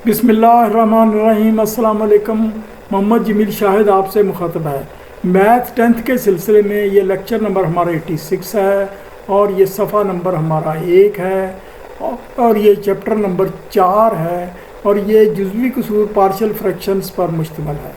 बिस्मिल्लाहिर्रहमानिर्रहीम। अस्सलाम वालेकुम। मोहम्मद जमील शाहिद आपसे मुखातब है। मैथ 10th के सिलसिले में ये लेक्चर नंबर हमारा 86 है और ये सफ़ा नंबर हमारा 1 है और ये चैप्टर नंबर 4 है और ये जुज़वी कसूर पार्शियल फ्रैक्शंस पर मुश्तमिल है।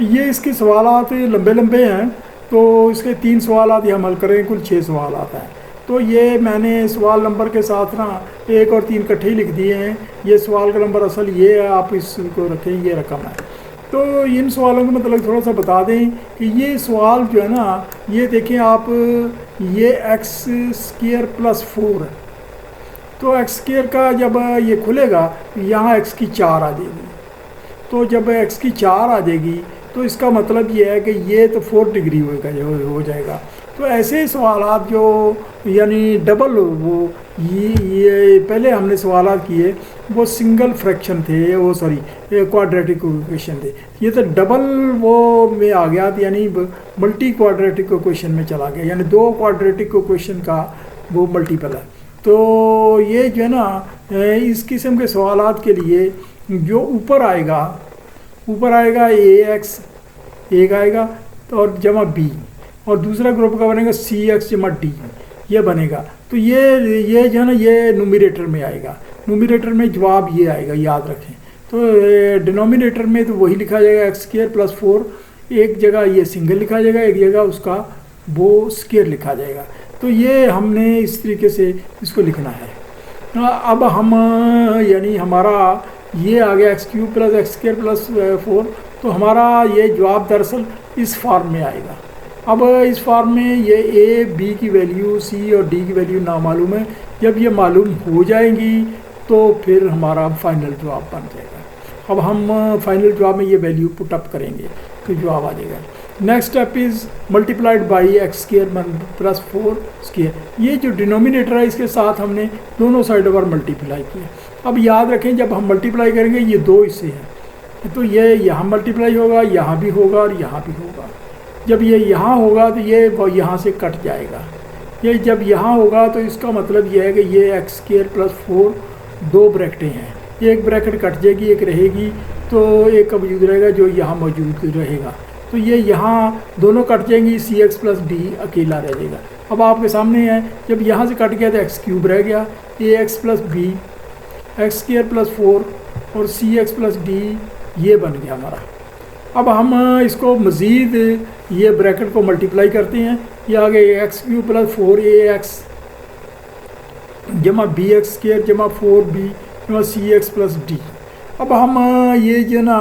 ये इसके सवालात लंबे लंबे हैं, तो इसके 3 सवालात हम हल करें, कुल 6 सवालात हैं। तो ये मैंने सवाल नंबर के साथ ना 1 और 3 इकट्ठे ही लिख दिए हैं। ये सवाल का नंबर असल ये है, आप इसको रखें, ये रकम है। तो इन सवालों को मतलब थोड़ा सा बता दें कि ये सवाल जो है ना, ये देखें आप, ये x² + 4 है। तो x² का जब ये खुलेगा यहाँ x की 4 आ जाएगी। तो जब x की 4 आ जाएगी तो इसका मतलब ये है कि ये तो 4 डिग्री हो जाएगा। तो ऐसे सवालात जो यानी डबल वो ये पहले हमने सवालात किए वो सिंगल फ्रैक्शन थे, वो सॉरी क्वाड्रेटिक इक्वेशन थे। ये तो डबल वो में आ गया, यानी मल्टी क्वाड्रेटिक इक्वेशन में चला गया, यानी 2 क्वाड्रेटिक इक्वेशन का वो मल्टीपल है। तो ये जो है ना, इस किस्म के सवालात के लिए जो ऊपर आएगा ax एक आएगा तो और जमा b, और दूसरा ग्रुप का बनेगा cx जमा d, ये बनेगा। तो ये जो है ना, ये न्यूमरेटर में आएगा। न्यूमरेटर में जवाब ये आएगा, याद रखें। तो डिनोमिनेटर में तो वही लिखा जाएगा x² + 4। एक जगह ये सिंगल लिखा जाएगा, एक जगह उसका वो स्क्वायर लिखा जाएगा। तो ये हमने इस तरीके से इसको लिखना है। अब हम यानी हमारा ये आ गया x³ + x² + 4। तो हमारा ये जवाब दरअसल इस फॉर्म में आएगा। अब इस फॉर्म में ये a, b की वैल्यू, c और d की वैल्यू ना मालूम है। जब ये मालूम हो जाएंगी तो फिर हमारा फाइनल जवाब बन जाएगा। अब हम फाइनल जवाब में ये वैल्यू पुट अप करेंगे तो जवाब आ जाएगा। Next step is multiplied by x² + 4²। ये जो डिनोमिनेटर है इसके साथ हमने दोनों साइडों पर मल्टीप्लाई किया। अब याद रखें, जब हम मल्टीप्लाई करेंगे ये 2 हिस्से हैं, तो ये यहाँ मल्टीप्लाई होगा, यहाँ भी होगा और यहाँ भी होगा। जब ये यहाँ होगा तो ये यहाँ से कट जाएगा। ये जब यहाँ होगा तो इसका मतलब ये है कि ये x² + 4 2 ब्रैकेटें हैं, एक ब्रैकेट कट जाएगी, एक रहेगी, तो एक का वजूद रहेगा जो यहाँ मौजूद रहेगा। तो ये यहाँ दोनों कट जाएंगी, cx + d अकेला रह जाएगा। अब आपके सामने है, जब यहाँ से कट गया तो x³ रह गया, ax + b, x² + 4 और cx + d ये बन गया हमारा। अब हम इसको मज़ीद ये ब्रैकेट को मल्टीप्लाई करते हैं। ये आ गया x³ + 4ax जमा bx² जमा 4b जमा cx + d। अब हम ये जो ना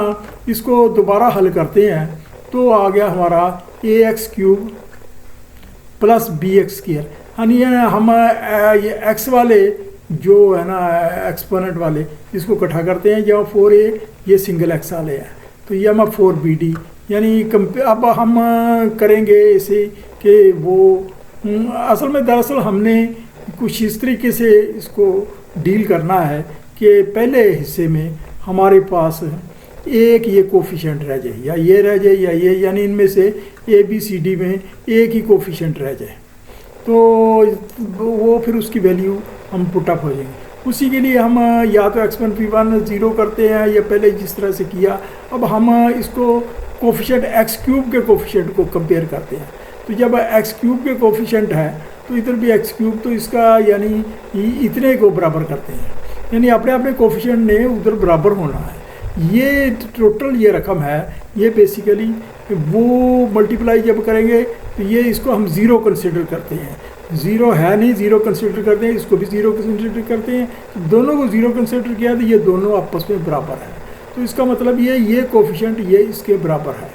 इसको दोबारा हल करते हैं तो आ गया हमारा ax³ + bx²। यानी हम ये x वाले जो है ना एक्सपोनेंट वाले, इसको इकट्ठा करते हैं, जहाँ 4a ये सिंगल x वाले हैं, तो ये हम 4bd, यानी अब हम करेंगे इसे कि वो असल में दरअसल हमने कुछ इस तरीके से इसको डील करना है कि पहले हिस्से में हमारे पास एक ये कोफिशिएंट रह जाए, या ये रह जाए या ये, यानी इनमें से ABCD में एक ही कोफिशिएंट रह जाए, तो वो फिर उसकी वैल्यू हम पुट अप हो जाएंगे। उसी के लिए हम या तो x1 p1 0 करते हैं, या पहले जिस तरह से किया। अब हम इसको कोफिशिएंट x³ के कोफिशिएंट को कंपेयर करते हैं। तो जब x³ के कोफिशिएंट है तो इधर भी x³, तो इसका यानी इतने को बराबर करते हैं, यानी अपने अपने कोफिशिएंट ने उधर बराबर होना है। ये टोटल ये रकम है, ये बेसिकली वो मल्टीप्लाई जब करेंगे तो ये इसको हम 0 कंसिडर करते हैं। 0 है नहीं, 0 कंसिडर करते हैं, इसको भी 0 कंसिडर करते हैं। तो दोनों को 0 कंसिडर किया तो ये दोनों आपस में बराबर है। तो इसका मतलब ये कोफिशिएंट ये इसके बराबर है।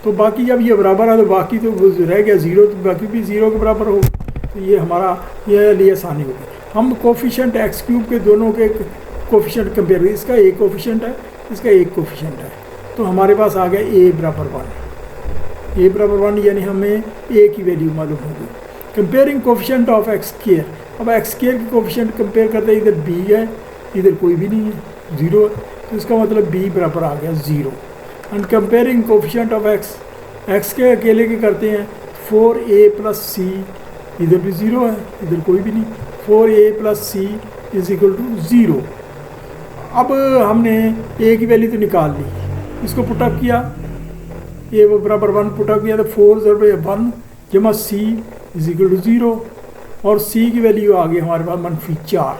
तो बाकी जब ये बराबर है तो बाकी तो रह गया 0, तो बाकी भी 0 के बराबर होगा। तो ये हमारा ये लिए आसानी होगी। हम कोफिशिएंट x³ के दोनों के कोफिशिएंट कंपेयर, इसका एक कोफिशिएंट है, इसका एक कोफिशिएंट है, तो हमारे पास आ गया a = 1। a = 1 यानी हमें a की वैल्यू मालूम होगी। Comparing coefficient of x²। अब x² की कोफिशिएंट कंपेयर करते हैं, इधर b है, इधर कोई भी नहीं है, 0 है, तो इसका मतलब b बराबर आ गया 0। And comparing coefficient of x के अकेले के करते हैं 4a + c, इधर भी 0 है, इधर कोई भी नहीं, 4a + c = 0। अब हमने ए की वैल्यू तो निकाल ली, इसको पुटअप किया, ए बराबर 1 पुटअप किया तो 4 × 1 जमा सी इज इक्वल टू 0 और सी की वैल्यू आ गई हमारे पास -4।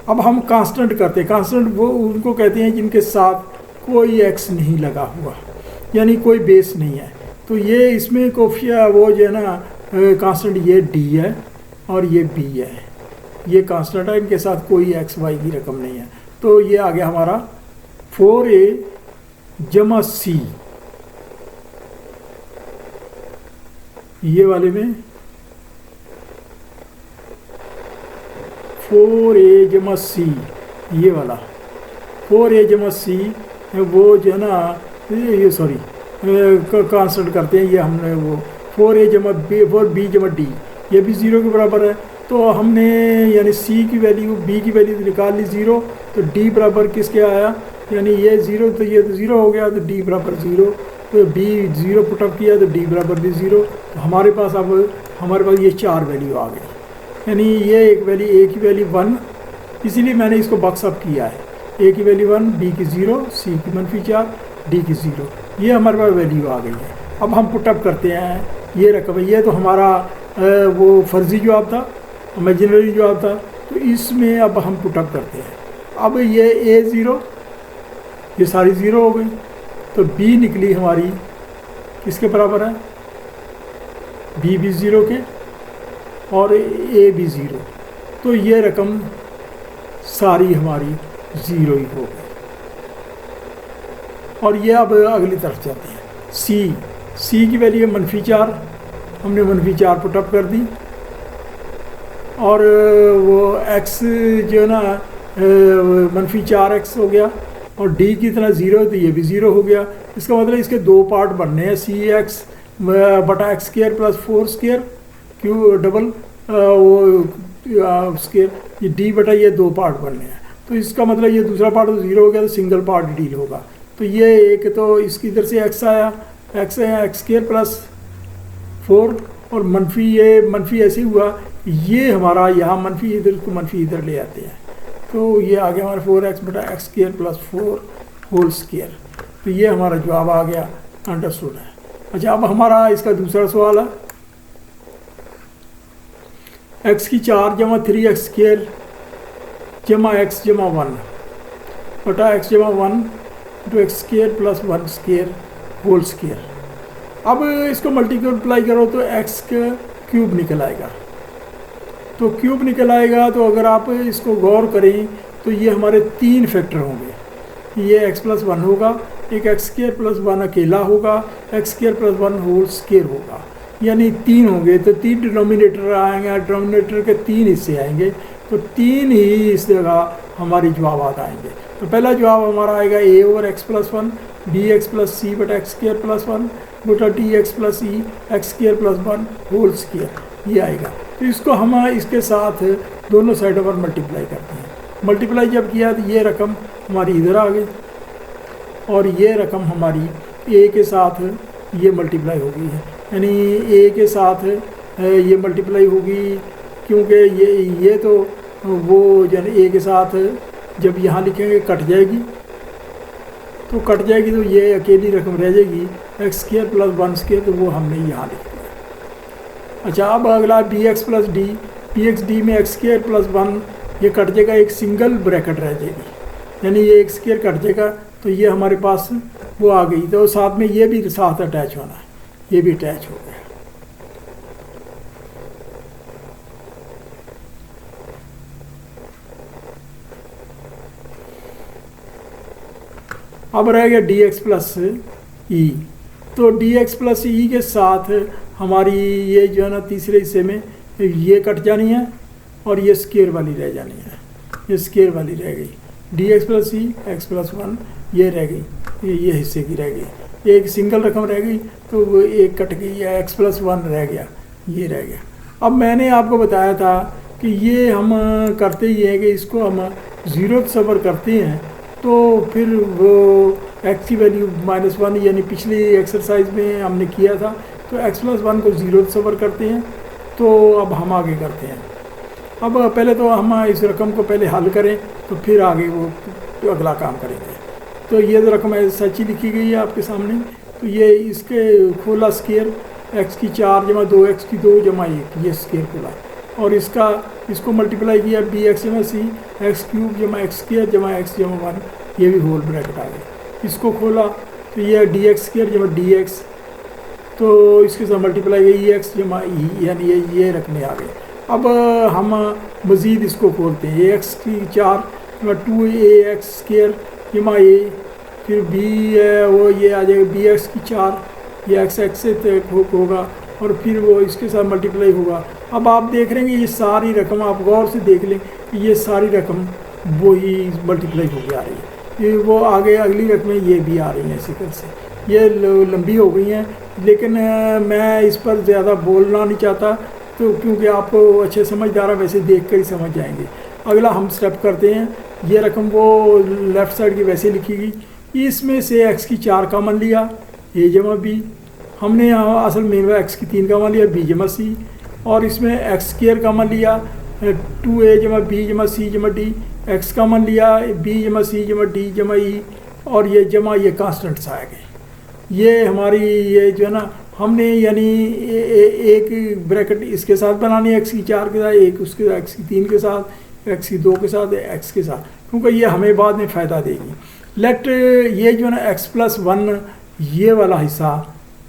अब हम कांस्टेंट करते हैं। कांस्टेंट वो उनको कहते हैं जिनके साथ कोई एक्स नहीं लगा हुआ, यानी कोई बेस नहीं है। तो ये इसमें कोफिया वो जो है ना कांस्टेंट, ये डी है और ये बी है, ये कांस्टेंट है, इनके साथ कोई एक्स वाई की रकम नहीं है। तो ये आ गया हमारा 4a जमा सी, ये वाले में 4a जमा सी, ये वाला 4a जमा सी वो जो है ना ये सॉरी कांस्टेंट करते हैं, ये हमने वो 4a जमा बी 4b जमा डी, ये भी 0 के बराबर है। तो हमने यानी सी की वैल्यू b की वैल्यू तो निकाल ली 0, तो d बराबर किसके आया, यानी ये 0 तो ये तो 0 हो गया, तो d बराबर 0, तो b 0 पुटअप किया तो d बराबर भी 0। तो हमारे पास अब हमारे पास ये 4 वैल्यू आ गई, यानी ये एक वैल्यू a की वैल्यू 1, इसीलिए मैंने इसको बॉक्स अप किया है। a की वैल्यू 1, b की 0, c की -4, d की 0, ये हमारे पास वैल्यू आ गई है। अब हम पुटअप करते हैं, ये रकम है, ये तो हमारा वो फर्जी जवाब था, इमेजिनरी जवाब था, तो इसमें अब हम पुटअप करते हैं। अब ये a 0, ये सारी 0 हो गई, तो b निकली हमारी किसके बराबर है, b भी 0 के और a भी 0, तो ये रकम सारी हमारी 0 ही हो गई। और ये अब अगली तरफ चलते हैं। c की वैल्यू -4, हमने -4 पुटअप कर दी, और वो x जो है ना -4x हो गया, और d की तरह 0 तो ये भी 0 हो गया। इसका मतलब इसके दो पार्ट बनने हैं, cx बटा x² + 4² क्यू डबल वो स्केयर, ये d बटा ये दो पार्ट बनने हैं। तो इसका मतलब ये दूसरा पार्ट तो 0 हो गया, तो सिंगल पार्ट डील होगा। तो ये एक तो इसकी इधर से x आया, x है x² + 4, और मनफी ऐसे हुआ, ये हमारा यहाँ मनफी इधर को मनफी इधर ले आते हैं, तो ये आ गया हमारा 4x बटा x² + 4 होल स्क्वायर। तो ये हमारा जवाब आ गया, अंडरस्टूड है। अच्छा, अब हमारा इसका दूसरा सवाल है, x की 4 जमा 3x² जमा x जमा 1 बटा x जमा 1 × x² + 1² होल स्क्वायर। अब इसको मल्टीप्लाई करो तो x का क्यूब निकल आएगा, तो क्यूब निकल आएगा। तो अगर आप इसको गौर करें तो ये हमारे 3 फैक्टर होंगे, ये x + 1 होगा, एक x² + 1 अकेला होगा, x² + 1 होल स्क्वायर होगा, यानी 3 होंगे। तो 3 डिनोमिनेटर आएंगे, डिनोमिनेटर के 3 हिस्से आएंगे, तो 3 ही इस जगह हमारे जवाब आएंगे। तो पहला जवाब हमारा आएगा a/x + 1 bx + c बटा x² + 1 बटा dx + e x² + 1 whole square, ये आएगा। तो इसको हम इसके साथ दोनों साइडों पर मल्टीप्लाई करते हैं। मल्टीप्लाई जब किया तो ये रकम हमारी इधर आ गई, और ये रकम हमारी a के साथ ये मल्टीप्लाई हो गई है, यानी a के साथ ये मल्टीप्लाई होगी, क्योंकि ये तो वो जन a के साथ जब यहाँ लिखेंगे कट जाएगी, तो कट जाएगी, तो ये अकेली रकम रह जाएगी x² + 1², तो वो हमने यहाँ लिख दिया। अच्छा, अब अगला bx + d, bx में x² + 1 ये कट जाएगा, एक सिंगल ब्रैकेट रह जाएगी, यानी ये x² कट जाएगा, तो ये हमारे पास वो आ गई। तो साथ में ये भी साथ अटैच होना है, ये भी अटैच हो गया। अब रह गया dx + e, तो dx + e के साथ हमारी ये जो है ना तीसरे हिस्से में ये कट जानी है, और ये स्क्वायर वाली रह जानी है, ये स्क्वायर वाली रह गई। dx + e x + 1 ये रह गई, ये हिस्से की रह गई, एक सिंगल रकम रह गई, तो वो एक कट गई, या x + 1 रह गया, ये रह गया। अब मैंने आपको बताया था कि ये हम करते ही हैं कि इसको हम 0 सबर करते हैं, तो फिर वो x की वैल्यू -1, यानी पिछली एक्सरसाइज में हमने किया था, तो x + 1 को 0 सबर करते हैं। तो अब हम आगे करते हैं। अब पहले तो हम इस रकम को पहले हल करें, तो फिर आगे वो तो अगला काम करेंगे। तो ये रकम सच ही लिखी गई है आपके सामने। तो ये इसके खोला स्केयर x की 4 जमा 2x की 2 जमा 1, ये स्केयर खोला, और इसको मल्टीप्लाई किया bx जमा c x क्यूब जमा x स्केयर जमा x जमा 1, ये भी होल ब्रैकेट आ गई। इसको खोला तो ये dx स्केयर जमा dx, तो इसके साथ मल्टीप्लाई किया x जमा e, यानी ये रकमें आ गई। अब हम मज़ीद इसको खोलते हैं, ax की 4 जमा 2ax स्केयर जमा a, फिर b है वो ये आ जाएगा bx की 4, ये x से तक होगा, और फिर वो इसके साथ मल्टीप्लाई होगा। अब आप देख रहे हैं ये सारी रकम, आप गौर से देख लें कि ये सारी रकम वही मल्टीप्लाई हो के आ रही है। ये वो आगे अगली रकमें ये भी आ रही हैं इसी तरह से, ये लंबी हो गई हैं, लेकिन मैं इस पर ज़्यादा बोलना नहीं चाहता, तो क्योंकि आप अच्छे समझदार हैं, वैसे देख कर ही समझ जाएंगे। अगला हम स्टेप करते हैं, ये रकम वो लेफ़्ट साइड की वैसे लिखी गई। इसमें से x की 4 का मान लिया a जमा b, हमने यहाँ असल में x की 3 का मान लिया b जमा c, और इसमें x स्क्वायर का मान लिया 2a जमा b जमा c जमा d, x का मान लिया b जमा c जमा d जमा e, और ये जमा ये कांस्टेंट्स आ गए। ये हमारी ये जो है ना, हमने यानी एक ब्रैकेट इसके साथ बनानी है x की 4 के साथ, एक उसके x की 3 के साथ, x की 2 के साथ, x के साथ, क्योंकि ये हमें बाद में फ़ायदा देगी। लेट ये जो है ना x प्लस 1 ये वाला हिस्सा,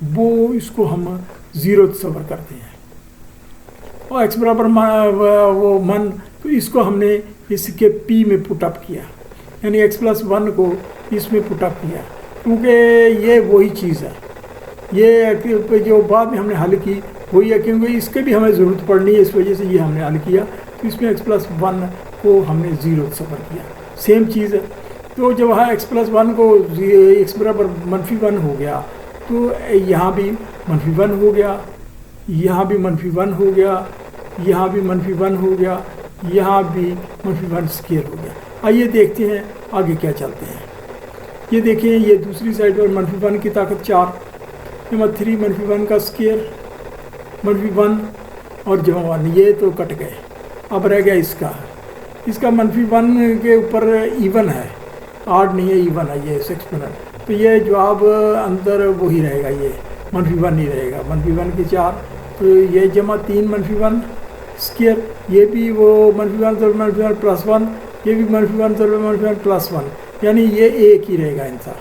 वो इसको हम 0 तस्वर करते हैं, और x बराबर वो मन, तो इसको हमने इसके p में पुटअप किया, यानी x प्लस 1 को इसमें पुटअप किया, क्योंकि ये वही चीज़ है, ये जो बाद में हमने हल की वही है, क्योंकि इसके भी हमें ज़रूरत पड़नी है, इस वजह से ये हमने हल किया। तो इसमें x प्लस 1 को हमने 0 तस्वर किया, सेम चीज़ है। तो जब वहाँ x प्लस 1 को x बराबर -1 हो गया, तो यहाँ भी -1 हो गया, यहाँ भी -1 हो गया, यहाँ भी -1 हो गया, यहाँ भी -1 स्क्वायर हो गया। आइए देखते हैं आगे क्या चलते हैं। ये देखिए, ये दूसरी साइड पर -1 की ताकत 4 जमा 3 -1 का स्क्वायर -1 और जमा 1, ये तो कट गए। अब रह गया इसका -1 के ऊपर इवन है, आड नहीं है, इवन है, ये 6 मिनट, तो ये जवाब अंदर वही रहेगा, ये -1 नहीं रहेगा। -1 की 4, तो ये जमा 3 -1 स्क्वायर, ये भी वो -1 प्लस 1, ये भी -1 प्लस 1, यानी ये एक ही रहेगा इनका।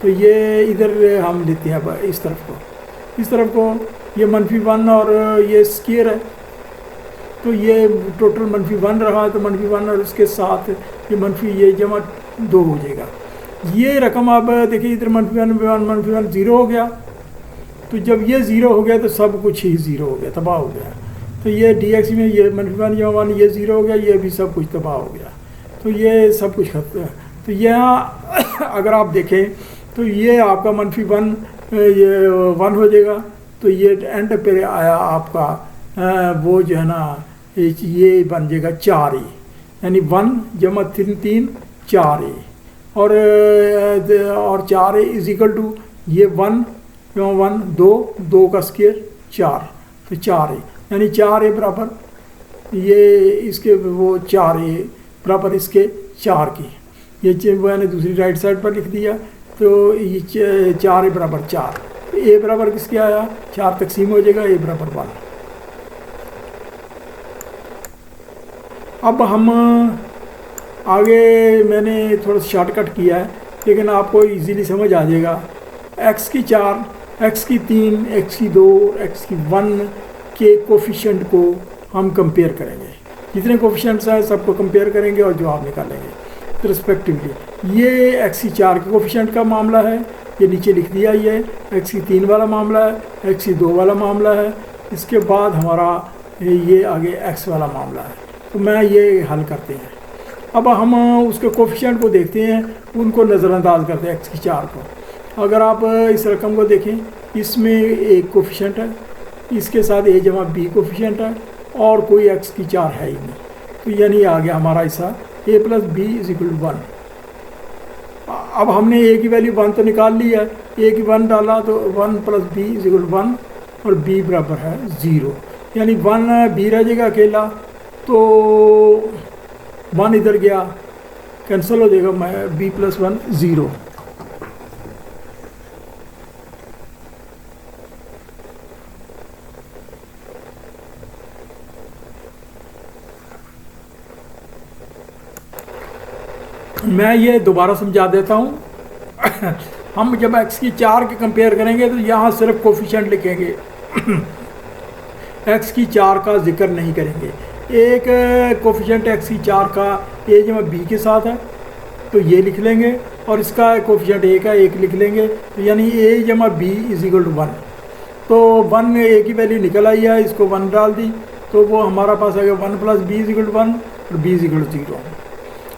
तो ये इधर हम लेते हैं अब इस तरफ को ये -1 और ये स्क्वायर है, तो ये टोटल -1 रहा, तो -1 और उसके साथ ये जमा 2 हो जाएगा। ये रकम अब देखिए इधर -1 0 हो गया, तो जब ये 0 हो गया तो सब कुछ ही 0 हो गया, तबाह हो गया। तो ये dx में ये -1 जमा 1 ये 0 हो गया, ये भी सब कुछ तबाह हो गया, तो ये सब कुछ खत्म है। तो यहाँ अगर आप देखें तो ये आपका -1 ये 1 हो जाएगा, तो ये एंड पे आया आपका वो जो है ना, ये बन जाएगा 4a, यानी 1 जमा 3 4a, और 4a इज इक्वल टू ये 1 जमा 1 2 का स्क्वायर 4, तो 4a, यानी 4a बराबर ये इसके वो 4a बराबर इसके 4 की, ये मैंने दूसरी राइट साइड पर लिख दिया। तो ये 4a बराबर 4, a बराबर किसके आया 4 तकसीम हो जाएगा, a बराबर 1। अब हम आगे मैंने थोड़ा शॉर्टकट किया है, लेकिन आपको इजीली समझ आ जाएगा। x की 4, x की 3, x की 2, x की 1 के कोफिशिएंट को हम कंपेयर करेंगे, जितने कोफिशिएंट्स हैं सबको कंपेयर करेंगे और जवाब निकालेंगे रिस्पेक्टिवली। ये x की 4 के कोफिशिएंट का मामला है, ये नीचे लिख दिया, ये x की 3 वाला मामला है, x की 2 वाला मामला है, इसके बाद हमारा ये आगे x वाला मामला है। तो मैं ये हल करते हैं। अब हम उसके कोफिशिएंट को देखते हैं, उनको नज़रअंदाज करते हैं x की 4 को। अगर आप इस रकम को देखें, इसमें एक कोफिशिएंट है, इसके साथ a जमा b कोफिशिएंट है, और कोई x की 4 है ही नहीं, तो यानी आ गया हमारा हिस्सा a plus b is equal to 1। अब हमने a की वैल्यू 1 तो निकाल ली है, a की 1 डाला तो 1 plus b is equal to 1, और b बराबर है 0, यानी 1 b रह जाएगा अकेला, तो 1 इधर गया, कैंसिल हो जाएगा, मैं बी प्लस वन 0। मैं ये दोबारा समझा देता हूँ। हम जब x की 4 के कंपेयर करेंगे तो यहाँ सिर्फ कोफिशिएंट लिखेंगे, x की 4 का जिक्र नहीं करेंगे। एक कोफिशिएंट x की 4 का a जमा b के साथ है तो ये लिख लेंगे, और इसका कोफिशिएंट a का 1 लिख लेंगे, तो यानी a जमा b इज इक्वल टू 1। तो 1 a की वैल्यू निकल आई है, इसको 1 डाल दी तो वो हमारा पास आ गया 1 plus b is equal to 1 और b इज इक्वल टू 0।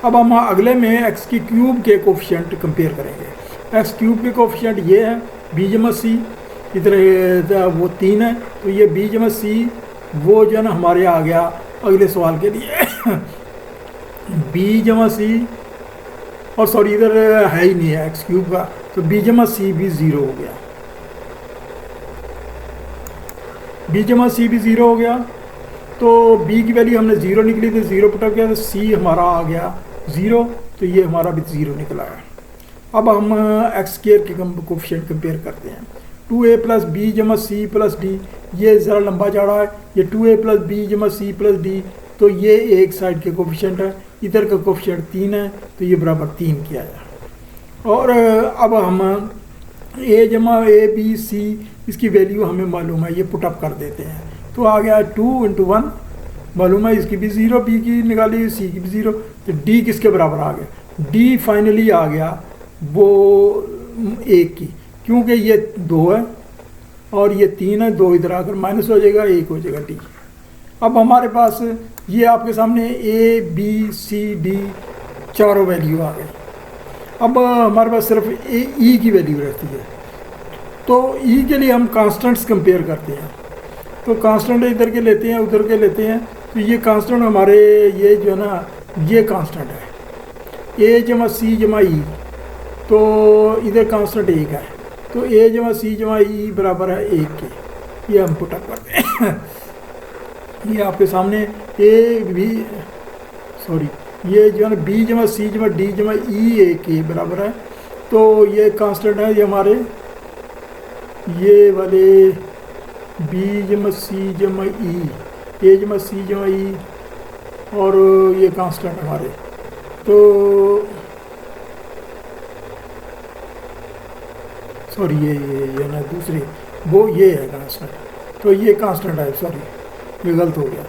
अब हम अगले में x की क्यूब के कोफिशिएंट कंपेयर करेंगे। x क्यूब के कोफिशिएंट ये है b जमा c, इधर वो 3 है तो ये b जमा c वो जो है ना हमारे आ गया अगले सवाल के लिए। b जमा c, और सॉरी इधर है ही नहीं है x क्यूब का, तो b जमा c भी 0 हो गया, b जमा c भी 0 हो गया। तो b की वैल्यू हमने 0 निकली तो 0 पुटअप किया तो c हमारा आ गया 0, तो ये हमारा भी 0 निकला है। अब हम एक्स स्क्वायर के कोफिशिएंट कंपेयर करते हैं। 2a प्लस बी जमा सी प्लस डी, ये ज़रा लंबा चौड़ा है, ये 2a प्लस बी जमा सी प्लस डी, तो ये एक साइड के कोफिशिएंट है, इधर का कोफिशिएंट 3 है तो ये बराबर 3 किया जाए। और अब हम a जमा ए बी सी इसकी वैल्यू हमें मालूम है, ये पुटअप कर देते हैं तो आ गया 2 × 1, मालूम है इसकी भी 0, बी की निकाली सी की भी 0, तो डी किसके बराबर आ गया, डी फाइनली आ गया वो 1 की, क्योंकि ये 2 है और ये 3 है, 2 इधर आकर माइनस हो जाएगा, 1 हो जाएगा डी। अब हमारे पास ये आपके सामने ए बी सी डी चारों वैल्यू आ गई। अब हमारे पास सिर्फ ई की वैल्यू रहती है, तो ई के लिए हम कांस्टेंट्स कंपेयर करते हैं। तो कांस्टेंट इधर के लेते हैं उधर के लेते हैं, तो ये कांस्टेंट हमारे ये जो है ना ये कांस्टेंट है ए जमा सी जमा ई, तो इधर कांस्टेंट 1 है, तो ए जमा सी जमा ई बराबर है 1 के, ये हम पुटअप करते हैं। ये आपके सामने ए बी सॉरी ये जो है ना बी जमा सी जमा डी जमा ई 1 के बराबर है, तो ये कांस्टेंट है ये हमारे ये वाले बी जमा सी जमा ई, ए जमा सी जमा ई, और ये कांस्टेंट हमारे, तो सॉरी ये ना दूसरे वो ये है कांस्टेंट, तो ये कांस्टेंट है, सॉरी ये गलत हो गया।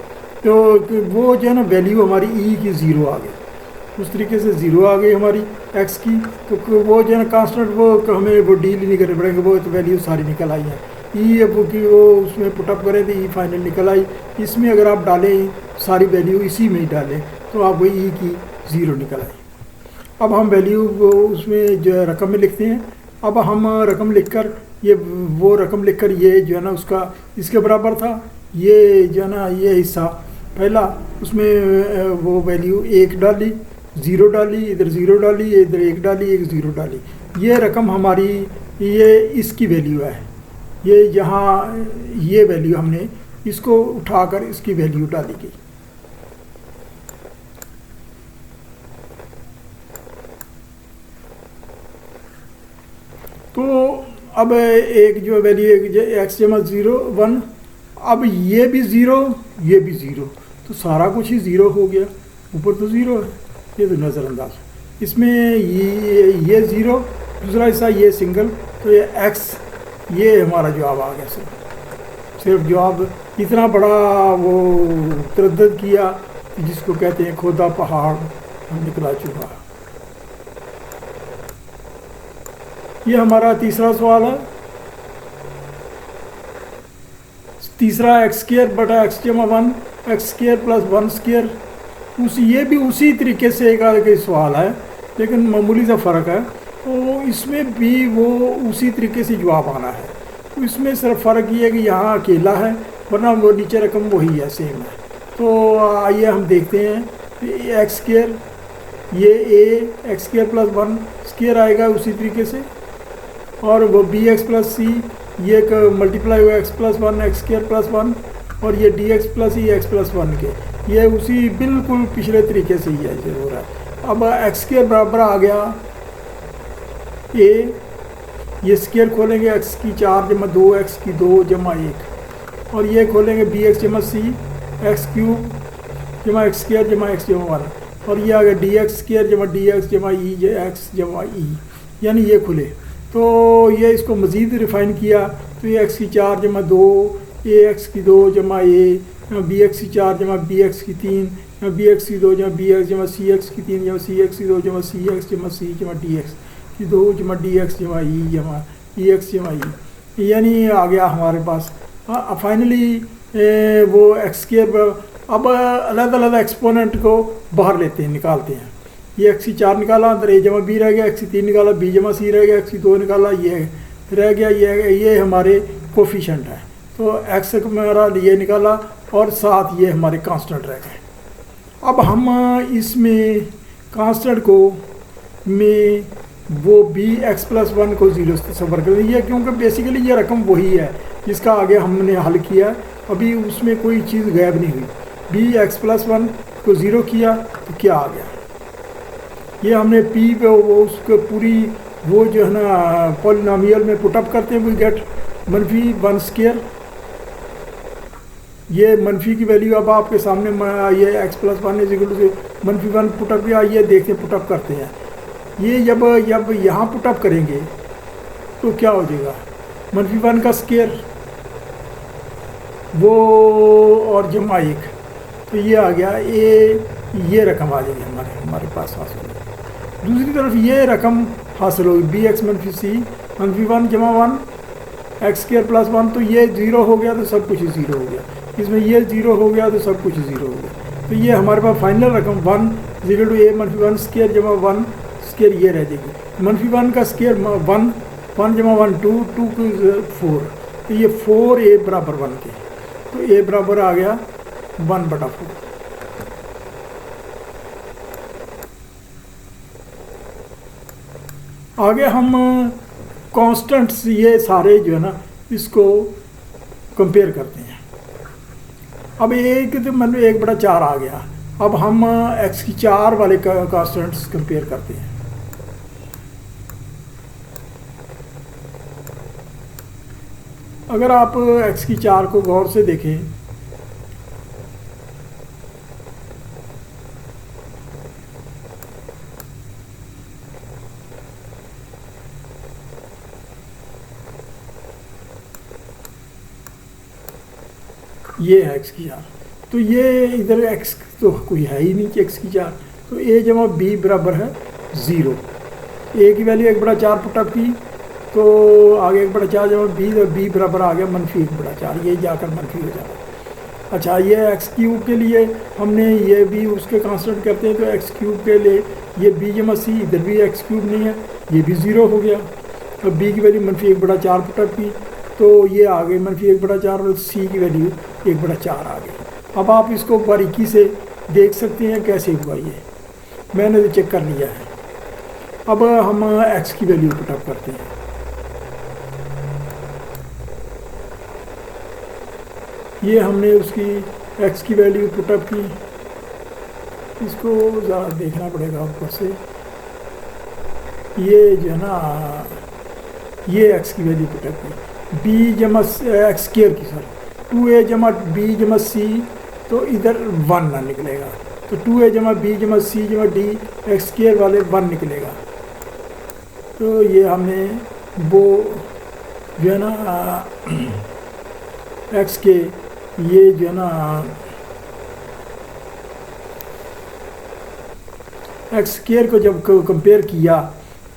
तो वो जो है ना वैल्यू हमारी ई की 0 आ गई, उस तरीके से 0 आ गई हमारी एक्स की, तो वो जो है ना कांस्टेंट वो हमें वो डील ही नहीं करने पड़ेंगे, वो तो वैल्यू सारी निकल आई है। ई अब की वो उसमें पुटअप करें तो ई फाइनल निकल आई, इसमें अगर आप डालें सारी वैल्यू इसी में ही डालें तो आपको ई की 0 निकल आई। अब हम वैल्यू वो उसमें जो है रकम में लिखते हैं। अब हम रकम लिखकर ये वो रकम लिखकर ये जो है ना उसका इसके बराबर था, ये जो है ना ये हिस्सा पहला उसमें वो वैल्यू 1 डाली, 0 डाली, इधर 0 डाली, इधर 1 डाली, एक 0 डाली, ये रकम हमारी ये इसकी वैल्यू है, ये यहाँ ये वैल्यू हमने इसको उठाकर इसकी वैल्यू डाली गई। तो अब एक जो वैल्यू एक्स जमा 0 1, अब ये भी 0 ये भी 0, तो सारा कुछ ही 0 हो गया, ऊपर तो 0 है, ये तो नज़रअंदाज। इसमें ये 0, दूसरा हिस्सा ये सिंगल, तो ये एक्स, ये हमारा जवाब आ गया। सिर्फ जवाब इतना बड़ा वो तरद्दुद किया जिसको कहते हैं खोदा पहाड़ निकला चूहा। ये हमारा तीसरा सवाल है। तीसरा एक्स स्क्वायर बटा एक्स जमा 1 एक्स स्क्वायर प्लस 1 स्क्वायर, ये भी उसी तरीके से एक सवाल है लेकिन मामूली सा फ़र्क है, तो इसमें भी वो उसी तरीके से जवाब आना है। तो इसमें सिर्फ फ़र्क ये है कि यहाँ अकेला है, वरना वो नीचे रकम वही है, सेम है। तो आइए हम देखते हैं एक्स स्क्वायर, ये ए एक्स स्क्वायर प्लस 1 स्क्वायर आएगा उसी तरीके से, और वो बी एक्स प्लस सी, ये मल्टीप्लाई हुआ x plus 1 x square plus 1, और ये डी एक्स प्लस ई एक्स प्लस 1 के, ये उसी बिल्कुल पिछले तरीके से ही है हो रहा है। अब एक्स स्क्वायर बराबर आ गया ए, ये स्क्वायर खोलेंगे एक्स की 4 जमा 2 एक्स की 2 जमा 1, और ये खोलेंगे बी एक्स जमा सी एक्स क्यूब जमा एक्स स्क्वायर जमा एक्स जमा 1, और ये आ गया डी एक्स स्क्वायर जमा डी एक्स जमा ई एक्स जमा ई, यानी ये खुले। तो ये इसको मज़ीद रिफ़ाइन किया तो ये एक्स की 4 जमा 2 ए एक्स की 2 जमा ए, बी एक्स की 4 जमा बी एक्स की 3, बी एक्स की 2 जमा बी एक्स जमा सी एक्स की 3 जमा सी एक्स की 2 जमा सी एक्स जमा सी जमा डी एक्स की 2 जमा डी एक्स जमा ई एक्स जमा ई, यानी आ गया हमारे पास। फाइनली वो एक्स स्क्वायर। अब अलग अलग एक्सपोनेंट को बाहर लेते हैं, निकालते हैं। ये एक्स की 4 निकाला, अंदर ए जमा बी रह गया, एक्स की 3 निकाला, बी जमा सी रह गया, एक्स की 2 निकाला, ये रह गया, ये हमारे कोफिशेंट है। तो एक्स हमारा ये निकाला और साथ ये हमारे कांस्टेंट रह गए। अब हम इसमें कांस्टेंट को में वो बी एक्स प्लस 1 को 0 से सफ़र कर दिया, क्योंकि बेसिकली ये रकम वही है जिसका आगे हमने हल किया, अभी उसमें कोई चीज़ गायब नहीं हुई। बी एक्स प्लस 1 को 0 किया तो क्या आ गया, ये हमने पी पे वो उसको पूरी वो जो है ना पॉलिनोमियल में पुटअप करते हैं, वी गेट -1 स्क्वायर। ये मनफी की वैल्यू अब आपके सामने ये x plus 1 is equal to -1 put up किया, ये देखते पुटअप करते हैं। ये जब यहाँ पुटअप करेंगे तो क्या हो जाएगा, -1 का स्क्वायर वो और जमा 1, तो ये आ गया ये रकम आ जाएगी हमारे पास हासिल होगी। दूसरी तरफ ये रकम हासिल होगी बी एक्स मनफी सी -1 जमा 1 एक्स स्क्वायर प्लस 1, तो ये 0 हो गया तो सब कुछ 0 हो गया, इसमें ये 0 हो गया तो सब कुछ 0 हो गया। तो ये हमारे पास फाइनल रकम 1 0 टू ए -1 स्क्वायर जमा 1 स्क्वायर ये रह जाएगी। -1 का स्क्वायर 1 जमा 1 2 2 4, तो ये 4 ए बराबर 1 के, तो ए बराबर आ गया 1/4। आगे हम कांस्टेंट्स ये सारे जो है ना इसको कंपेयर करते हैं। अब एक तो मतलब 1/4 आ गया, अब हम एक्स की 4 वाले कांस्टेंट्स कंपेयर करते हैं। अगर आप एक्स की 4 को गौर से देखें ये है एक्स की 4, तो ये इधर एक्स तो कोई है ही नहीं कि एक्स की 4, तो ए जमा बी बराबर है 0। ए की वैल्यू 1/4 पुटअप की तो आगे 1/4 जमा बी, तो बी बराबर आ गया -1/4, ये जाकर मनफी हो जाएगा। अच्छा, ये एक्स क्यूब के लिए हमने ये भी उसके कांस्टेंट करते हैं, तो एक्स क्यूब के लिए ये बी जमा सी, इधर भी एक्स क्यूब नहीं है, ये भी 0 हो गया। तो बी की वैल्यू -1/4 पुटअप की तो ये आ गई -1/4, और सी की वैल्यू 1/4 आ गई। अब आप इसको बारीकी से देख सकते हैं कैसे हुआ, ये मैंने तो चेक कर लिया है। अब हम एक्स की वैल्यू पुटअप करते हैं। ये हमने उसकी एक्स की वैल्यू पुटअप की, इसको ज़रा देखना पड़ेगा ऊपर से। ये जो है ना ये एक्स की वैल्यू पुटअप की बी जमा एक्स स्क्वायर की, सर 2a जमा बी जमा सी, तो इधर 1 ना निकलेगा, तो 2a जमा बी जमा सी जमा डी एक्स स्क्वायर वाले 1 निकलेगा। तो ये हमने वो जो है ना एक्स के ये जो है ना एक्स स्क्वायर को जब कंपेयर किया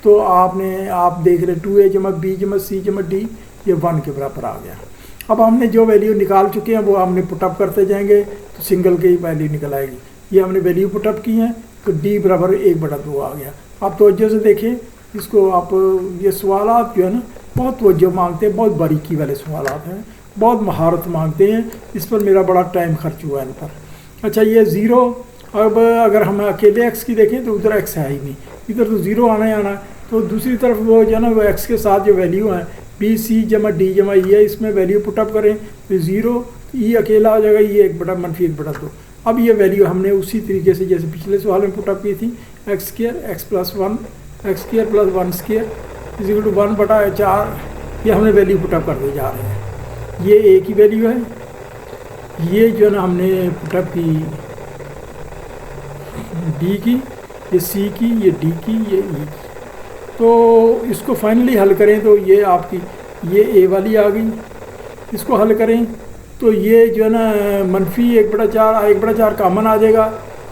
तो आप देख रहे 2a जमा बी जमा सी जमा डी ये 1 के बराबर आ गया। अब हमने जो वैल्यू निकाल चुके हैं वो हमने पुटअप करते जाएंगे तो सिंगल की वैल्यू निकल आएगी। ये हमने वैल्यू पुटअप की है तो डी बराबर 1/2 आ गया। आप तवज्जो से देखें इसको, आप ये सवालात जो है ना बहुत तवज्जो मांगते हैं, बहुत बारीकी वाले सवालात हैं, बहुत महारत मांगते हैं, इस पर मेरा बड़ा टाइम खर्च हुआ है इन पर। अच्छा, ये 0, अब अगर हम अकेले एक्स की देखें तो उधर एक्स है ही नहीं, इधर तो 0 आना ही आना है। तो दूसरी तरफ वो जो है ना वो एक्स के साथ जो वैल्यू है बी सी जमा डी जमा ई है, इसमें वैल्यू पुटअप करें तो 0, ई अकेला हो जाएगा, ये 1/-1/2। अब ये वैल्यू हमने उसी तरीके से जैसे पिछले सवाल में पुटअप की थी, x square x plus 1 x square plus 1 square is equal to 1/4, ये हमने वैल्यू पुटअप करते जा रहे हैं। ये ए की वैल्यू है, ये जो है ना हमने पुटअप की डी की, ये सी की, ये डी की, ये ई की। तो इसको फाइनली हल करें तो ये आपकी ये ए वाली आ गई। इसको हल करें तो ये जो है ना -1/4 1/4 कॉमन आ जाएगा,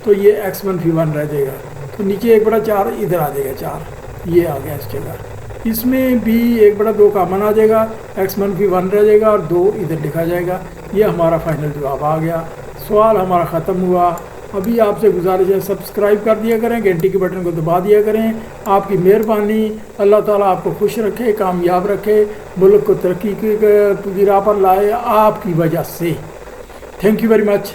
तो ये x -1 रह जाएगा। तो नीचे 1/4 इधर आ जाएगा, 4 ये आ गया इस जगह। इसमें भी 1/2 कॉमन आ जाएगा, x -1 रह जाएगा और 2 इधर लिखा जाएगा। ये हमारा फाइनल जवाब आ गया। सवाल हमारा ख़त्म हुआ। अभी आपसे गुजारिश है सब्सक्राइब कर दिया करें, घंटी के बटन को दबा दिया करें। आपकी मेहरबानी। अल्लाह ताला आपको खुश रखे, कामयाब रखे, मुल्क को तरक्की की राह पर लाए आपकी वजह से। Thank you very much.